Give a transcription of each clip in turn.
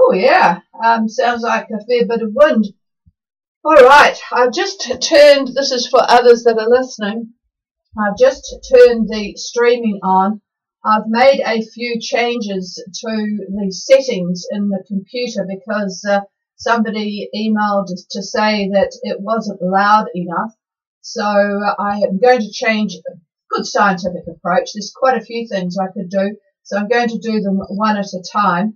Oh yeah, sounds like a fair bit of wind. All right, I've just turned, this is for others that are listening, I've just turned the streaming on. I've made a few changes to the settings in the computer because somebody emailed to say that it wasn't loud enough. So I am going to change a good scientific approach. There's quite a few things I could do, so I'm going to do them one at a time.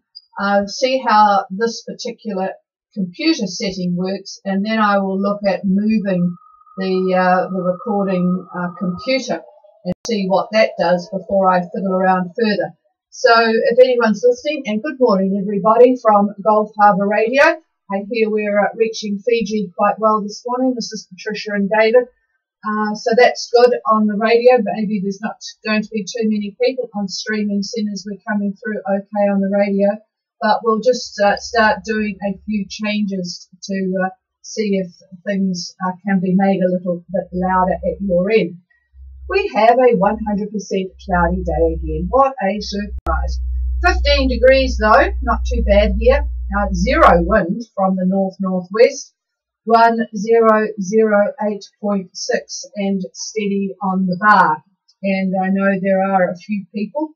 See how this particular computer setting works, and then I will look at moving the recording computer and see what that does before I fiddle around further. So if anyone's listening, and good morning everybody from Gulf Harbour Radio. I hear we're reaching Fiji quite well this morning. This is Patricia and David. So that's good on the radio. Maybe there's not going to be too many people on streaming centres. We're coming through okay on the radio. But we'll just start doing a few changes to see if things can be made a little bit louder at your end. We have a 100% cloudy day again. What a surprise. 15 degrees though, not too bad here. Zero wind from the north-northwest. 1008.6 and steady on the bar. And I know there are a few people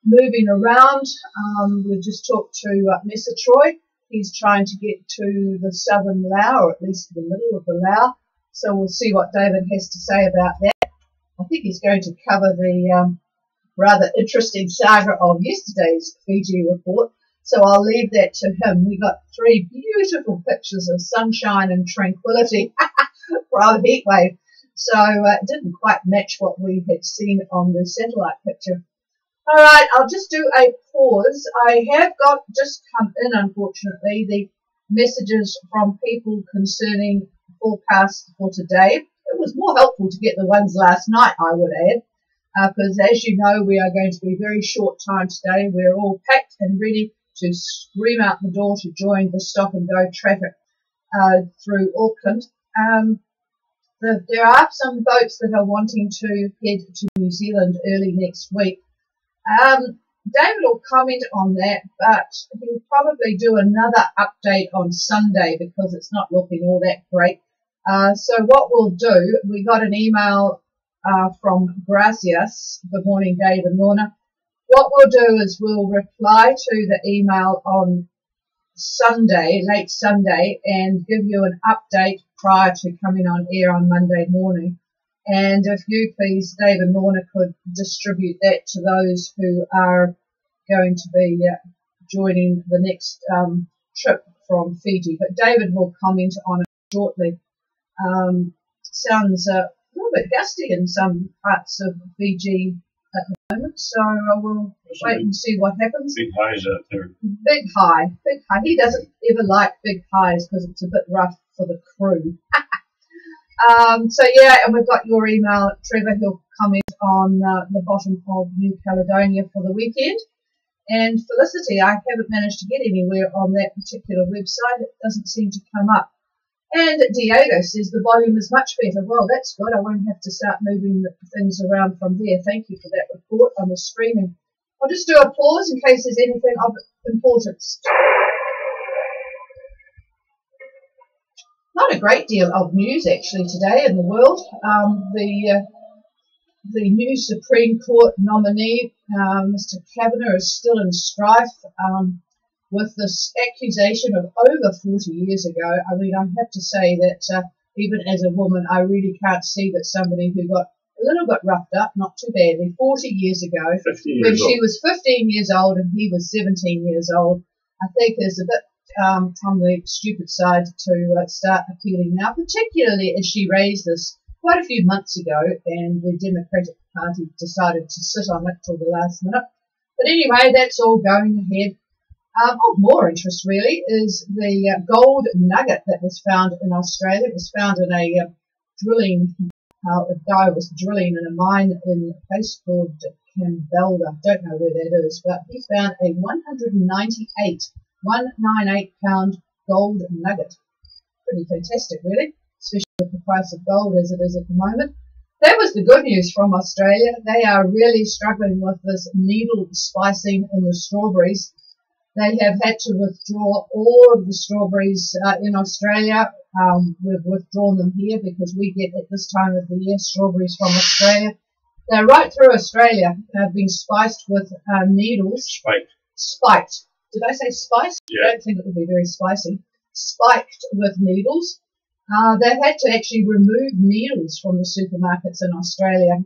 moving around. We've just talked to Mr. Troy. He's trying to get to the southern Lao, or at least the middle of the Lao. So we'll see what David has to say about that. I think he's going to cover the rather interesting saga of yesterday's Fiji report. So I'll leave that to him. We got 3 beautiful pictures of sunshine and tranquility from a heat wave. So it didn't quite match what we had seen on the satellite picture. All right, I'll just do a pause. I have got just come in, unfortunately, the messages from people concerning forecast for today. It was more helpful to get the ones last night, I would add, because as you know, we are going to be very short time today. We're all packed and ready to scream out the door to join the stop and go traffic through Auckland. There are some boats that are wanting to head to New Zealand early next week. David will comment on that, but he'll probably do another update on Sunday because it's not looking all that great. So what we'll do, we got an email from Gracias. Good morning, Dave and Lorna. What we'll do is we'll reply to the email on Sunday, late Sunday, and give you an update prior to coming on air on Monday morning. And if you please, Dave and Lorna, could distribute that to those who are going to be joining the next trip from Fiji. But David will comment on it shortly. Sounds a little bit gusty in some parts of Fiji at the moment, so I will wait and see what happens. Big highs out there. Big high, big high. He doesn't ever like big highs because it's a bit rough for the crew. So yeah, and we've got your email, Trevor. He'll comment on the bottom of New Caledonia for the weekend. And Felicity, I haven't managed to get anywhere on that particular website. It doesn't seem to come up. And Diego says the volume is much better. Well, that's good. I won't have to start moving things around from there. Thank you for that report on the streaming. I'll just do a pause in case there's anything of importance. Not a great deal of news actually today in the world. The new Supreme Court nominee, Mr. Kavanagh, is still in strife with this accusation of over 40 years ago. I mean, I have to say that even as a woman, I really can't see that somebody who got a little bit roughed up, not too badly, 40 years ago, when she was 15 years old and he was 17 years old, I think is a bit on the stupid side to start appealing now, particularly as she raised this quite a few months ago and the Democratic Party decided to sit on it till the last minute. But anyway, that's all going ahead. Of more interest, really, is the gold nugget that was found in Australia. It was found in a drilling, a guy was drilling in a mine in a place called Campbell. Don't know where that is, but he found a 198 pound gold nugget. Pretty fantastic, really, especially with the price of gold as it is at the moment. That was the good news from Australia. They are really struggling with this needle spicing in the strawberries. They have had to withdraw all of the strawberries in Australia. We've withdrawn them here because we get at this time of the year strawberries from Australia. They're right through Australia. They've been spiced with needles. Spiked. Did I say spiced? Yeah. I don't think it would be very spicy. Spiked with needles. They've had to actually remove needles from the supermarkets in Australia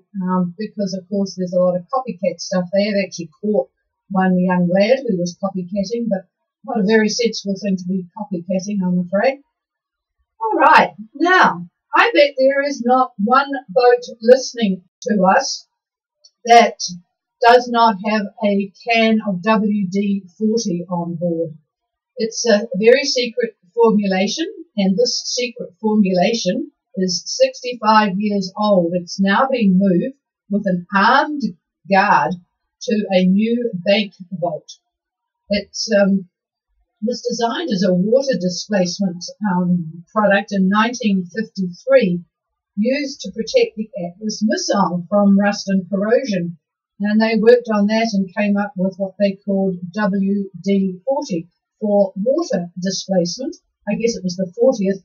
because, of course, there's a lot of copycat stuff. They have actually caught one young lad who was copycatting, but not a very sensible thing to be copycatting, I'm afraid. All right. Now, I bet there is not one boat listening to us that does not have a can of WD-40 on board. It's a very secret formulation, and this secret formulation is 65 years old. It's now been moved with an armed guard to a new bank vault. It was designed as a water displacement product in 1953, used to protect the Atlas missile from rust and corrosion. And they worked on that and came up with what they called WD-40 for water displacement. I guess it was the 40th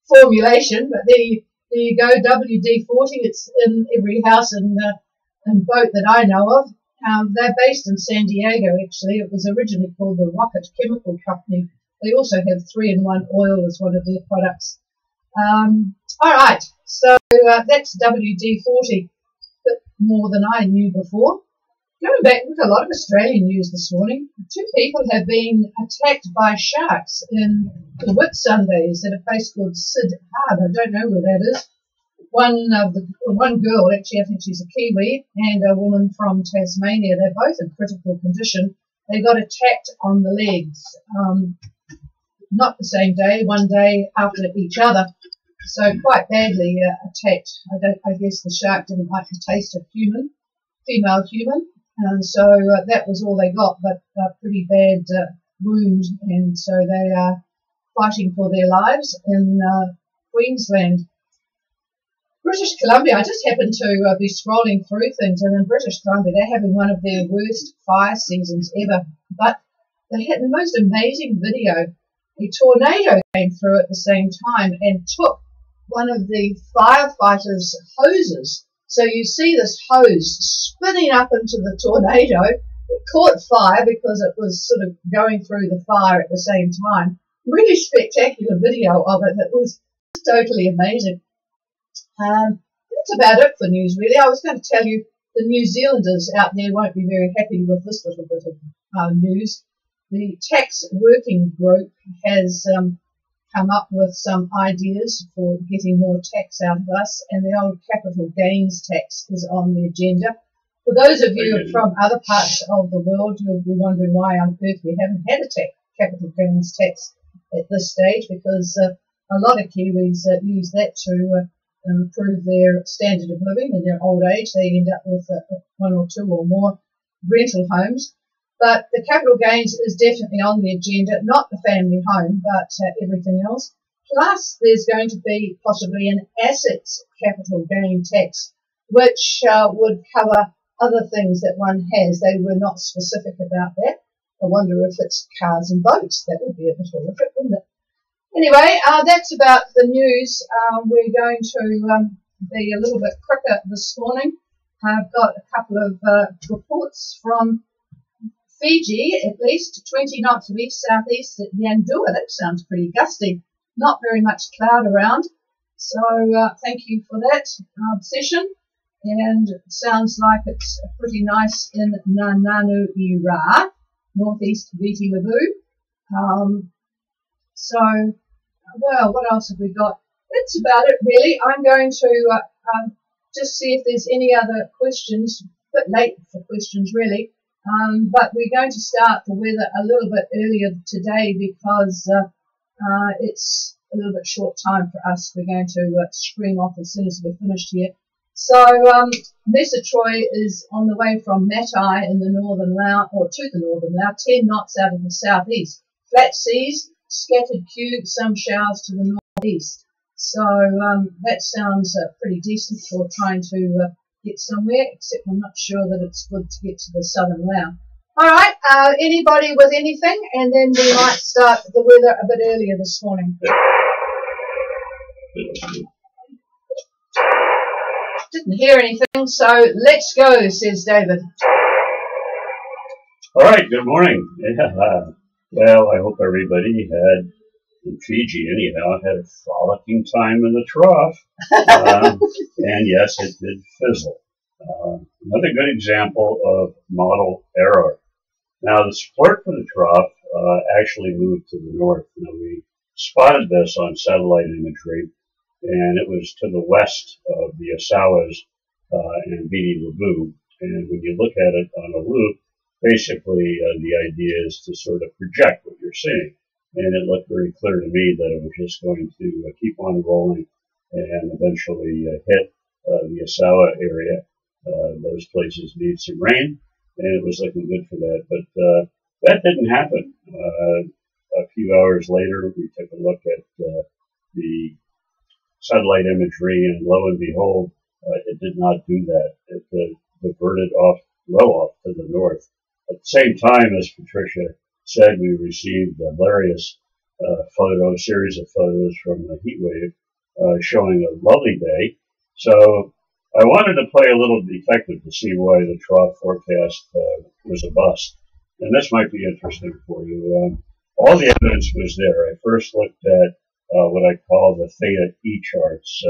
formulation, but there you go, WD-40. It's in every house and boat that I know of. They're based in San Diego, actually. It was originally called the Rocket Chemical Company. They also have 3-in-1 oil as one of their products. All right, so that's WD-40, but more than I knew before. Going back with a lot of Australian news this morning, 2 people have been attacked by sharks in the Whitsundays at a place called Sid Harbour. I don't know where that is. One girl, actually I think she's a Kiwi, and a woman from Tasmania. They're both in critical condition. They got attacked on the legs, not the same day, one day after each other. So quite badly attacked. I guess the shark didn't like the taste of female human, and so that was all they got, but a pretty bad wound, and so they are fighting for their lives in Queensland. British Columbia, I just happened to be scrolling through things, and in British Columbia they're having one of their worst fire seasons ever, but they had the most amazing video. A tornado came through at the same time and took one of the firefighters' hoses. So you see this hose spinning up into the tornado. It caught fire because it was sort of going through the fire at the same time. Really spectacular video of it. It was totally amazing. That's about it for news, really. I was going to tell you the New Zealanders out there won't be very happy with this little bit of news. The tax working group has come up with some ideas for getting more tax out of us, and the old capital gains tax is on the agenda. For those of you from other parts of the world, you'll be wondering why on earth we haven't had a capital gains tax at this stage, because a lot of Kiwis use that to improve their standard of living in their old age. They end up with 1 or 2 or more rental homes. But the capital gains is definitely on the agenda, not the family home, but everything else. Plus, there's going to be possibly an assets capital gain tax, which would cover other things that one has. They were not specific about that. I wonder if it's cars and boats. That would be a bit horrific, wouldn't it? Anyway, that's about the news. We're going to be a little bit quicker this morning. I've got a couple of reports from Fiji, at least 20 knots of east-southeast at Yandua. That sounds pretty gusty. Not very much cloud around. So thank you for that session. And it sounds like it's pretty nice in Nananuira, northeast Viti Levu. So, well, what else have we got? That's about it, really. I'm going to just see if there's any other questions. A bit late for questions, really. But we're going to start the weather a little bit earlier today because it's a little bit short time for us. We're going to spring off as soon as we're finished here. So Mesa Troy is on the way from Matai in the northern Lao, or to the northern Lao, 10 knots out of the southeast. Flat seas, scattered cubes, some showers to the northeast. So that sounds pretty decent for trying to get somewhere, except I'm not sure that it's good to get to the southern Lao. All right, anybody with anything? And then we might start the weather a bit earlier this morning. Didn't hear anything, so let's go, says David. All right, good morning. Yeah, well, I hope everybody had, in Fiji anyhow, had a frolicking time in the trough. And yes, it did fizzle. Another good example of model error. Now, the support for the trough actually moved to the north. Now, we spotted this on satellite imagery, and it was to the west of the Asawas and Viti Levu. And when you look at it on a loop, basically the idea is to sort of project what you're seeing. And it looked very clear to me that it was just going to keep on rolling and eventually hit the Asawa area. Those places need some rain, and it was looking good for that. But that didn't happen. A few hours later, we took a look at the satellite imagery, and lo and behold, it did not do that. It diverted well off to the north. At the same time, as Patricia said, we received a hilarious series of photos from the heat wave showing a lovely day. So I wanted to play a little detective to see why the trough forecast was a bust. And this might be interesting for you. All the evidence was there. I first looked at what I call the theta E charts.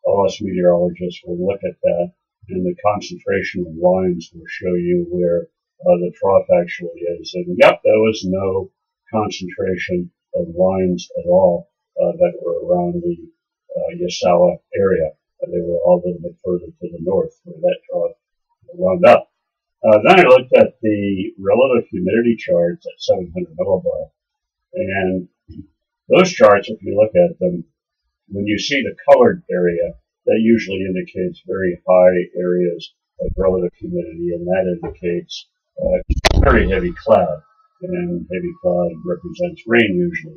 All us meteorologists will look at that, and the concentration of lines will show you where the trough actually is. And yep, there was no concentration of lines at all that were around the Yasawa area. They were all a little bit further to the north where that trough wound up. Then I looked at the relative humidity charts at 700 millibar. And those charts, if you look at them, when you see the colored area, that usually indicates very high areas of relative humidity, and that indicates very heavy cloud. And heavy cloud represents rain usually.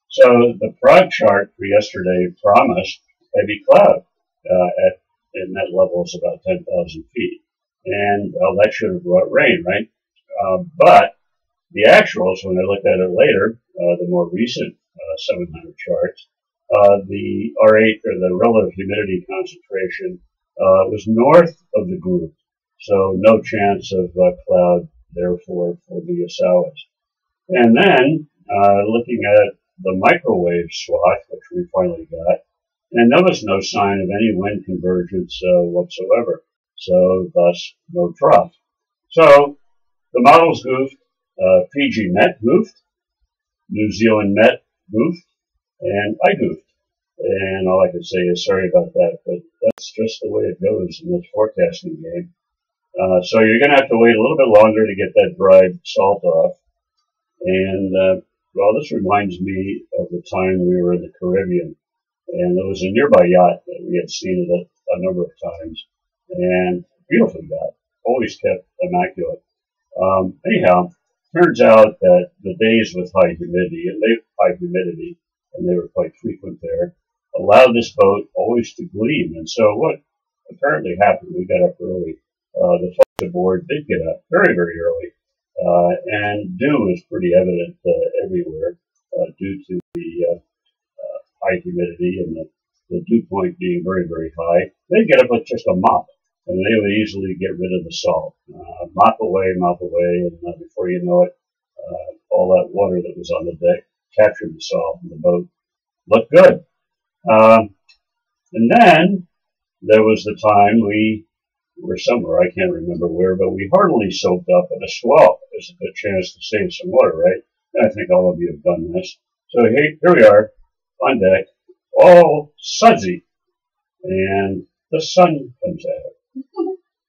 So the Prague chart for yesterday promised heavy cloud. And that level is about 10,000 feet. And, well, that should have brought rain, right? But the actuals, when I looked at it later, the more recent 700 charts, the R8, or the relative humidity concentration, was north of the group. So no chance of cloud, therefore, for the Asawas. And then, looking at the microwave swath, which we finally got, and there was no sign of any wind convergence whatsoever. So, thus, no trough. So, the models goofed, Fiji Met goofed, New Zealand Met goofed, and I goofed. And all I can say is sorry about that, but that's just the way it goes in this forecasting game. So you're going to have to wait a little bit longer to get that dried salt off. And, well, this reminds me of the time we were in the Caribbean. And there was a nearby yacht that we had seen it a number of times. And beautiful yacht, always kept immaculate. Anyhow, turns out that the days with high humidity, and they were quite frequent there, allowed this boat always to gleam. And so what apparently happened, we got up early. The folks aboard did get up very, very early. And dew was pretty evident everywhere due to the high humidity and the dew point being very, very high. They'd get up with just a mop, and they would easily get rid of the salt. Mop away, and before you know it, all that water that was on the deck captured the salt, and the boat looked good. And then there was the time we were somewhere, I can't remember where, but we heartily soaked up in a swell. There's a good chance to save some water, right? And I think all of you have done this. So here we are on deck, all sudsy, and the sun comes out.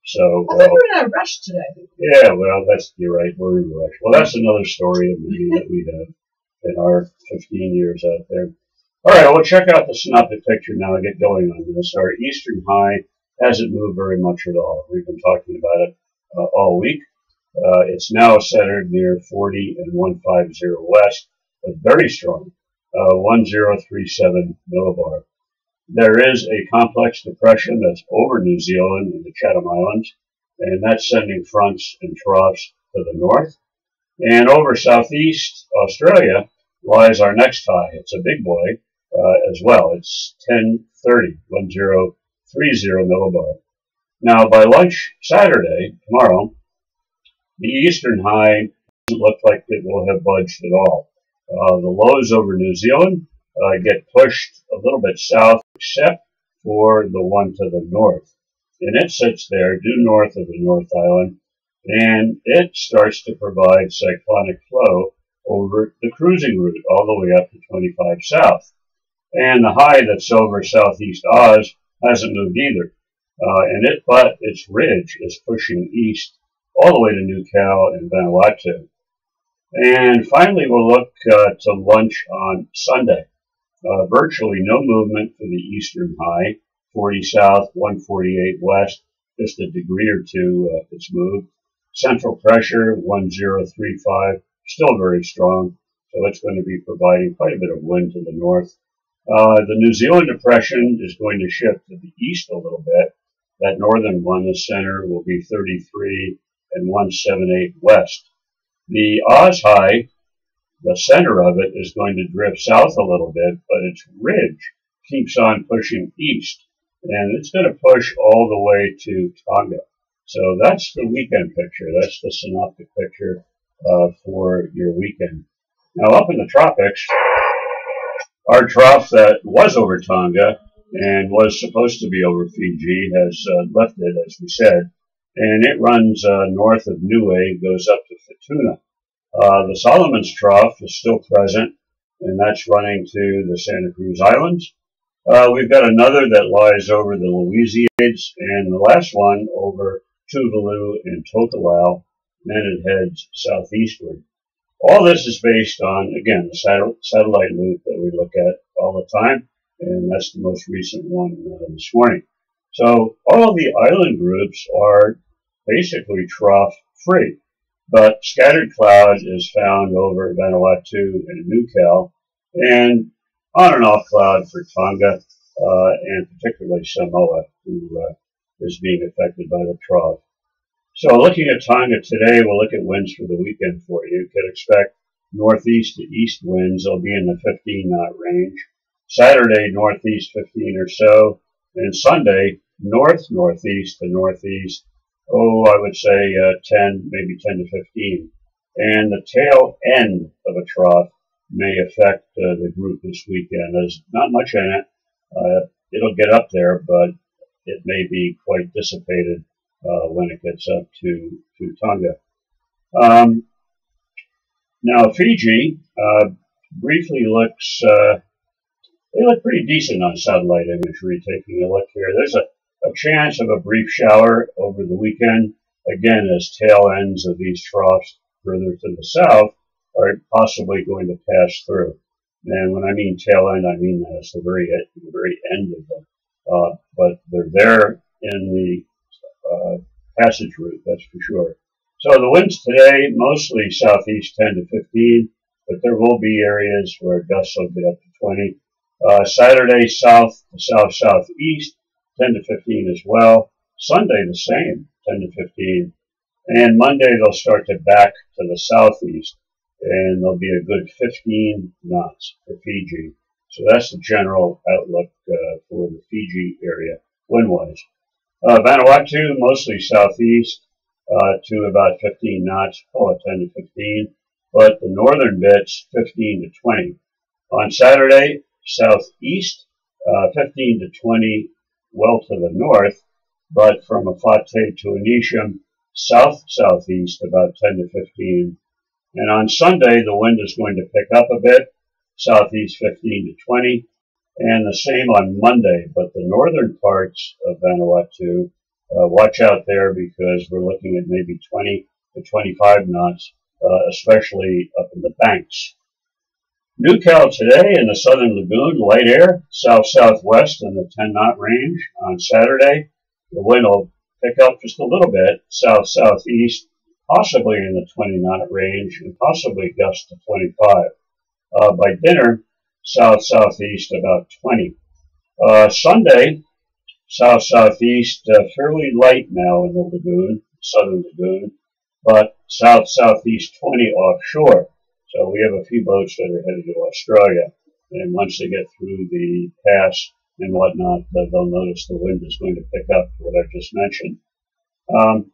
So, I think we're in a rush today. Yeah, well, you're right, we're in a rush. Well, that's another story of maybe that we have in our 15 years out there. All right, well, check out the synoptic picture now and get going on this. Our eastern high hasn't moved very much at all. We've been talking about it all week. It's now centered near 40 and 150 west, but very strong, 1037 millibar. There is a complex depression that's over New Zealand and the Chatham Islands, and that's sending fronts and troughs to the north. And over southeast Australia lies our next high. It's a big boy as well. It's 1030 millibar. Now, by lunch Saturday, tomorrow, the eastern high doesn't look like it will have budged at all. The lows over New Zealand get pushed a little bit south, except for the one to the north. And it sits there due north of the North Island, and it starts to provide cyclonic flow over the cruising route all the way up to 25 south. And the high that's over southeast Oz hasn't moved either. But its ridge is pushing east all the way to New Cal and Vanuatu. And finally, we'll look to lunch on Sunday. Virtually no movement for the eastern high, 40 south, 148 west, just a degree or two it's moved. Central pressure, 1035, still very strong, so it's going to be providing quite a bit of wind to the north. The New Zealand depression is going to shift to the east a little bit. That northern one, the center, will be 33 and 178 west. The Oz high, the center of it, is going to drift south a little bit, but its ridge keeps on pushing east, and it's going to push all the way to Tonga. So that's the weekend picture. That's the synoptic picture for your weekend. Now, up in the tropics, our trough that was over Tonga and was supposed to be over Fiji has lifted, as we said, and it runs north of Niue, goes up to Futuna. The Solomon's Trough is still present, and that's running to the Santa Cruz Islands. We've got another that lies over the Louisiades, and the last one over Tuvalu and Tokelau, then it heads southeastward. All this is based on, again, the satellite loop that we look at all the time, and that's the most recent one this morning. So all of the island groups are basically trough free, but scattered cloud is found over Vanuatu and New Cal, and on and off cloud for Tonga, and particularly Samoa, who is being affected by the trough. So looking at Tonga today, we'll look at winds for the weekend for you. You could expect northeast to east winds. They'll be in the 15-knot range. Saturday, northeast 15 or so. And Sunday, northeast to northeast. I would say 10, maybe 10 to 15. And the tail end of a trough may affect the group this weekend. There's not much in it. It'll get up there, but it may be quite dissipated when it gets up to Tonga. Now Fiji briefly looks, they look pretty decent on satellite imagery. Taking a look here, there's a chance of a brief shower over the weekend, again as tail ends of these troughs further to the south are possibly going to pass through. And when I mean tail end, I mean that it's the very end of them. But they're there in the passage route, that's for sure. So the winds today, mostly southeast 10 to 15, but there will be areas where gusts will get up to 20. Saturday, south to south-southeast, 10 to 15 as well. Sunday, the same, 10 to 15. And Monday, they'll start to back to the southeast, and there'll be a good 15 knots for Fiji. So that's the general outlook for the Fiji area, wind-wise. Vanuatu, mostly southeast to about 15 knots, call it 10 to 15, but the northern bits, 15 to 20. On Saturday, southeast, 15 to 20, well to the north, but from Afate to Anisham, south-southeast, about 10 to 15. And on Sunday, the wind is going to pick up a bit, southeast 15 to 20, and the same on Monday, but the northern parts of Vanuatu, watch out there because we're looking at maybe 20 to 25 knots, especially up in the banks. New Cal today in the southern lagoon, light air, south-southwest in the 10-knot range. On Saturday, the wind will pick up just a little bit, south-southeast, possibly in the 20-knot range, and possibly gusts to 25. By dinner, south-southeast about 20. Sunday, south-southeast, fairly light now in the lagoon, southern lagoon. but south-southeast 20 offshore. So we have a few boats that are headed to Australia. And once they get through the pass and whatnot, they'll notice the wind is going to pick up, what I just mentioned.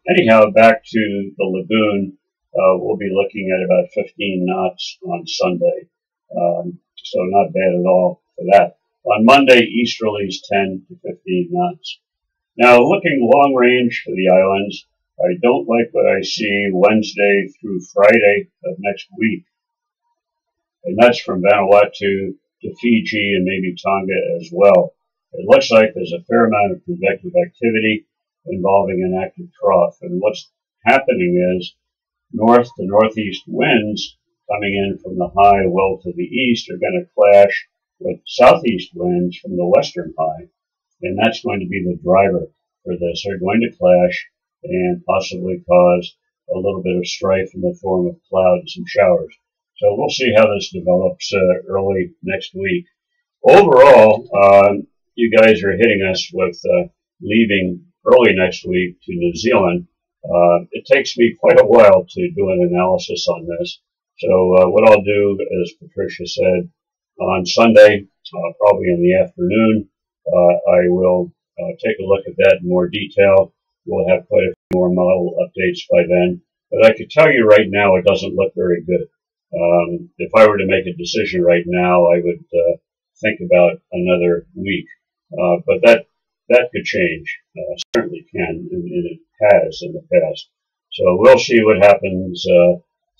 Anyhow, back to the lagoon, we'll be looking at about 15 knots on Sunday. So not bad at all for that. On Monday, easterlies 10 to 15 knots. Now, looking long range for the islands, I don't like what I see Wednesday through Friday of next week. And that's from Vanuatu to Fiji and maybe Tonga as well. It looks like there's a fair amount of convective activity involving an active trough. And what's happening is north to northeast winds coming in from the high well to the east are going to clash with southeast winds from the western high. And that's going to be the driver for this. They're going to clash and possibly cause a little bit of strife in the form of clouds and showers. So we'll see how this develops early next week. Overall, you guys are hitting us with leaving early next week to New Zealand. It takes me quite a while to do an analysis on this. So what I'll do, as Patricia said, on Sunday, probably in the afternoon, I will take a look at that in more detail. We'll have quite a few more model updates by then. But I could tell you right now it doesn't look very good. If I were to make a decision right now, I would think about another week. But that could change. Certainly can, and it has in the past. So we'll see what happens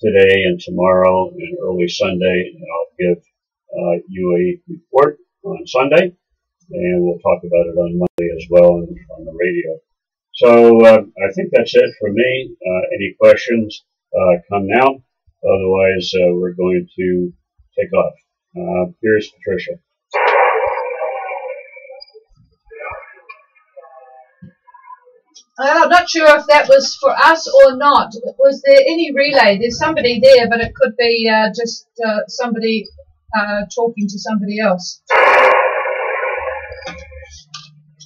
today and tomorrow and early Sunday, and I'll give you a report on Sunday, and we'll talk about it on Monday as well on the radio. So I think that's it for me. Any questions, come now. Otherwise, we're going to take off. Here's Patricia. I'm not sure if that was for us or not. Was there any relay? There's somebody there, but it could be just somebody talking to somebody else.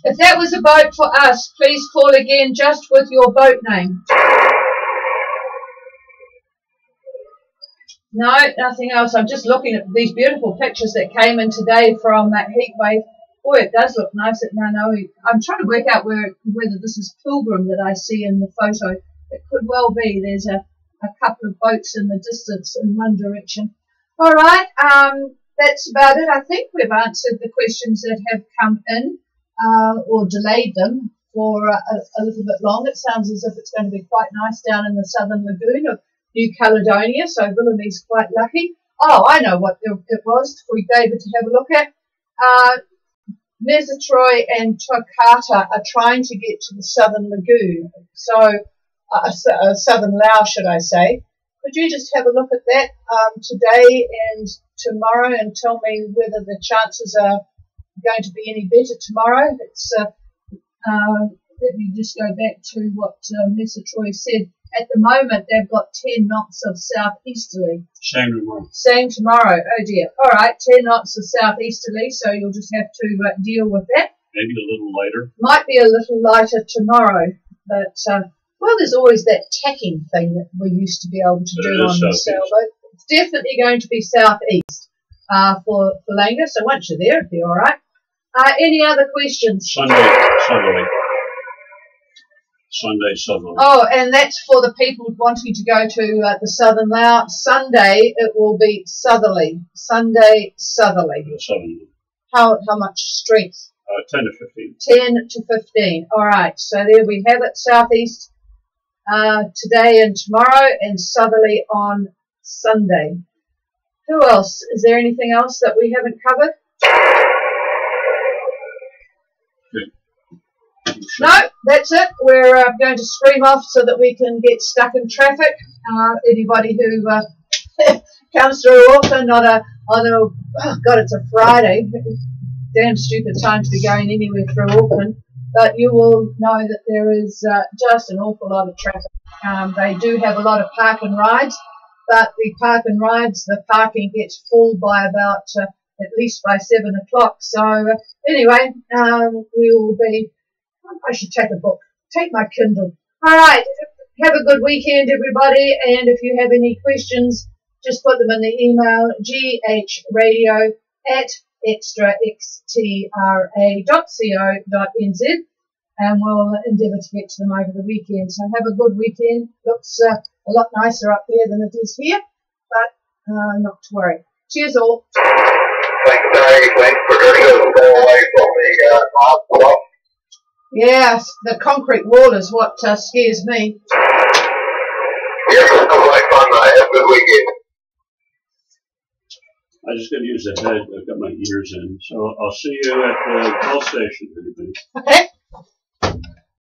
If that was a boat for us, please call again just with your boat name. No, nothing else. I'm just looking at these beautiful pictures that came in today from that heat wave. Boy, it does look nice at Nanoe. I'm trying to work out whether this is Pilgrim that I see in the photo. It could well be. There's a couple of boats in the distance in one direction. All right, that's about it. I think we've answered the questions that have come in or delayed them for a little bit long. It sounds as if it's going to be quite nice down in the southern lagoon of New Caledonia, so Willemie's quite lucky. Oh, I know what it was for David to have a look at. Mesatroy and Tokata are trying to get to the southern lagoon, so southern Laos, should I say. Could you just have a look at that today and tomorrow and tell me whether the chances are going to be any better tomorrow? It's, let me just go back to what Mesatroy said. At the moment, they've got 10 knots of southeasterly. Same tomorrow. Same tomorrow. Oh dear. All right, 10 knots of southeasterly, so you'll just have to deal with that. Maybe a little lighter. Might be a little lighter tomorrow, but well, there's always that tacking thing that we used to be able to do on the sailboat. It's definitely going to be southeast for Langa, so once you're there, it'll be all right. Any other questions? Sunday southerly. Oh, and that's for the people wanting to go to the southern Laos. Sunday it will be southerly. Sunday southerly. Southerly. How much strength? 10 to 15. 10 to 15. All right. So there we have it. Southeast today and tomorrow, and southerly on Sunday. Who else? Is there anything else that we haven't covered? No, that's it. We're going to scream off so that we can get stuck in traffic. Anybody who comes through Auckland on a, oh God, it's a Friday. Damn stupid time to be going anywhere through Auckland. But you will know that there is just an awful lot of traffic. They do have a lot of park and rides, but the park and rides, the parking gets full by about at least by 7 o'clock. So anyway, we will be. I should take a book. Take my Kindle. All right. have a good weekend, everybody. And if you have any questions, just put them in the email ghradio@extraxtra.co.nz, and we'll endeavour to get to them over the weekend. So have a good weekend. Looks a lot nicer up there than it is here, but not to worry. Cheers all. Thanks, Dave. Thanks for letting us go away from the hospital. Yes, the concrete wall is what scares me. Yeah, sounds like fun, mate. Have a good weekend. I just got to use the head. I've got my ears in. So I'll see you at the ball station, everybody.